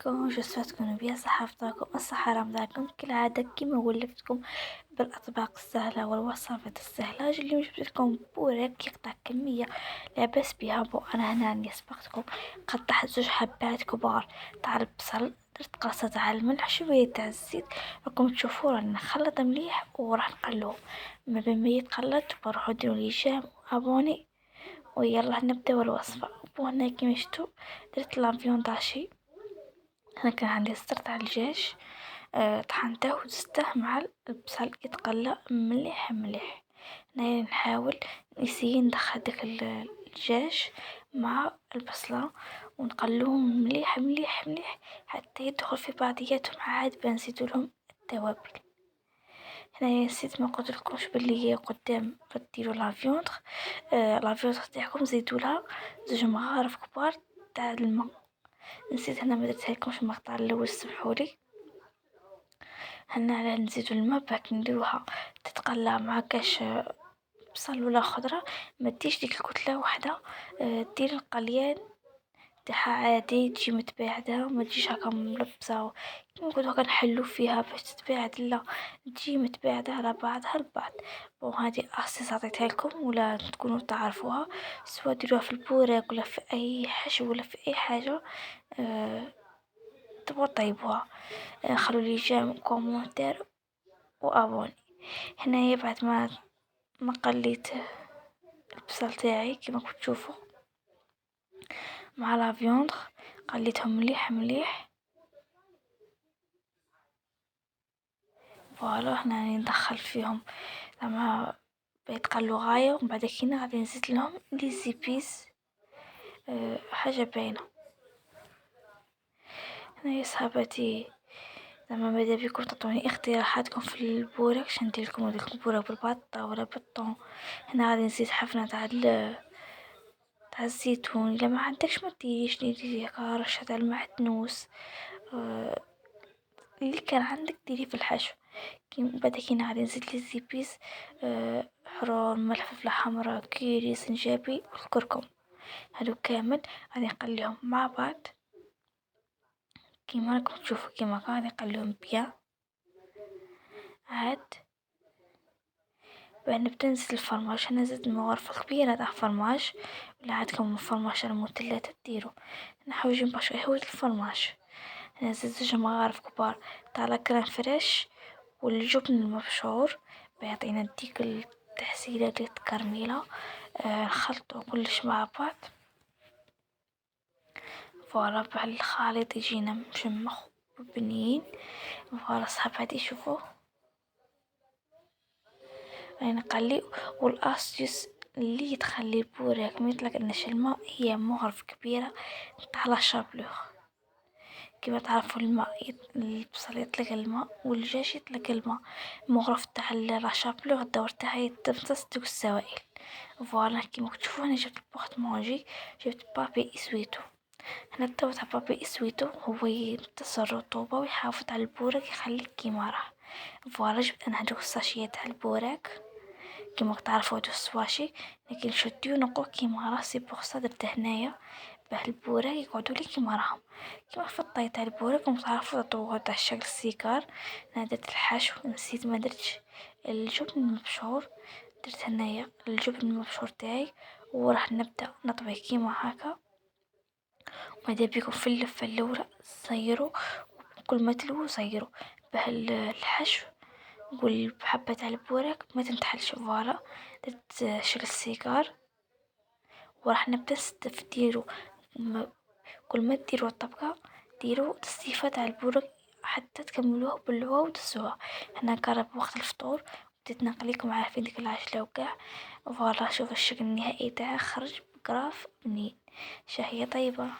عليكم، j'espère تكونوا بيا صحة فطوركم الصحة رمضانكم كالعادة كيما ولفتكم بالأطباق السهلة والوصفات السهلة. اليوم جبت لكم بوريك يقطع كمية لاباس بيها. أنا هنا راني سبقتكم قطعت 2 حبات كبار تاع البصل، درت قاصة تاع الملح شوية تاع الزيت. راكم تشوفوا راني نخلط مليح وراح نقلوه. ما بين ما يتقلد بروحو ديروا لي جيم ابوني ويلا نبداو الوصفة. وهنا كيما شفتوا درت لافيون داشي. أنا كان عندي صدر تاع الدجاج، طحنته ودزته مع البصل يتقلى مليح مليح. أنا نحاول نسيي ندخل داك الدجاج مع البصلة ونقلوهم مليح مليح مليح حتى يدخل في بعضياتهم. عاد بنزيدو لهم التوابل. هنايا نسيت ما قلتلكمش بلي قدام ديروا لافيوندغ. لافيوندغ تاعكم زيدولها 2 مغارف كبار تاع الماء. نسيت هنا ما درتهالكمش المقطع الاول، سمحولي. هنا على نزيدو الماء باك نديروها تتقلى مع كاش بصل ولا خضرة. ما تديش ديك الكتلة وحده، دير القليان تاعها عادي تجي متباعدة، وما تجيش هكا ملبسة كيما نقولو هكا نحلو فيها باش تتباعد، لا تجي متباعدة على بعضها البعض. هذه أسس عطيتها لكم ولا تكونوا تعرفوها، سواء ديروها في البوراك ولا في اي حشو ولا في اي حاجة. تبغوا طيبوها. خلوا لي جيم كومنتير وابوني. هنايا بعد ما قليت البصل تاعي كما كنتوا تشوفوا مع لا فيوندغ، قليتهم مليح مليح. فوالا هنا راني ندخل فيهم لما بيتقلوا غاية، ومن بعد كينا غادي نزيد لهم لي زيبيس. حاجة باينة. هنايا صحاباتي زعما ماذا بيكم تعطوني اقتراحاتكم في البورك، شندير لكم هذاك البورك بالبطة ولا بالطون. هنا غادي نزيد حفنة تاع الزيتون. الا ما عندكش ما ديريش، ديري هكا رشه تاع المعدنوس. اللي كان عندك ديري في الحشو. كي بعد كي غادي نزيد لي زيبيس، حرور، ملح، فلفله حمراء، كيري، سنجابي والكركم. هادو كامل غادي نقليهم مع بعض كيما راكم تشوفوا. كيما غادي نقليهم بيان. عاد بقى نبدا نزيد الفرماج. انا زدت مغرفه كبيره تاع فرماج، ولا عندكم الفرماج المثلث ديروا. نحوج باش يحوج الفرماج. انا زدت 2 مغارف كبار تاع لاكريم فريش والجبن المبشور بيعطينا ديك التحسيله ديال التكرميله. نخلطو كلش مع بعض. فوالا الخليط يجينا مشمخ وبنين. فوالا صحاباتي شوفوا راني نقلي. والاستيس اللي تخلي البوراك ما يطلق الماء هي مغرف كبيره تاع لا شابلوغ. كما تعرفوا الماء البصل يطلق الماء والدجاج يطلق الماء. مغرف تاع لا شابلوغ الدور تاعها يتمتص دوك السوائل. فوالا كيما تشوفوا انا جبت بوخت مونجي، جبت بابي اسويتو. هنا الدور تاع بابي اسويتو هو يمتص الرطوبه ويحافظ على البوراك يخليه كيما راه. فوالا جبت انا هادوك الساشيات تاع البوراك كيما تعرفوا هادو السواشي، لكن نشدو نقو كيما راه. سي بوغ سا درت هنايا باه البوراك يقعدوا لي كيما راهم. كيما في الطاي تاع البوراك تعرفوا الطوغ تاع الشكل السيكار. انا درت الحشو، نسيت ما درتش الجبن المبشور. درت هنايا الجبن المبشور تاعي وراح نبدا نطوي كيما هكا. وماذا بيكم في اللفه الاولى صيروا، كل ما تلووا صيروا باه الحشو والحبة تاع البوراك ما تنتحلش. فوالا درت شكل السيجار وراح نبدا نستف ديرو. كل ما ديروا الطبقة ديروا تصيفة تاع البوراك حتى تكملوه باللوا ودسوها. هنا قرب وقت الفطور، بديت نقليكم عارفين ديك العجلة وكاع. فوالا شوف الشكل النهائي تاعها خرج بقراف بنين. شهية طيبة.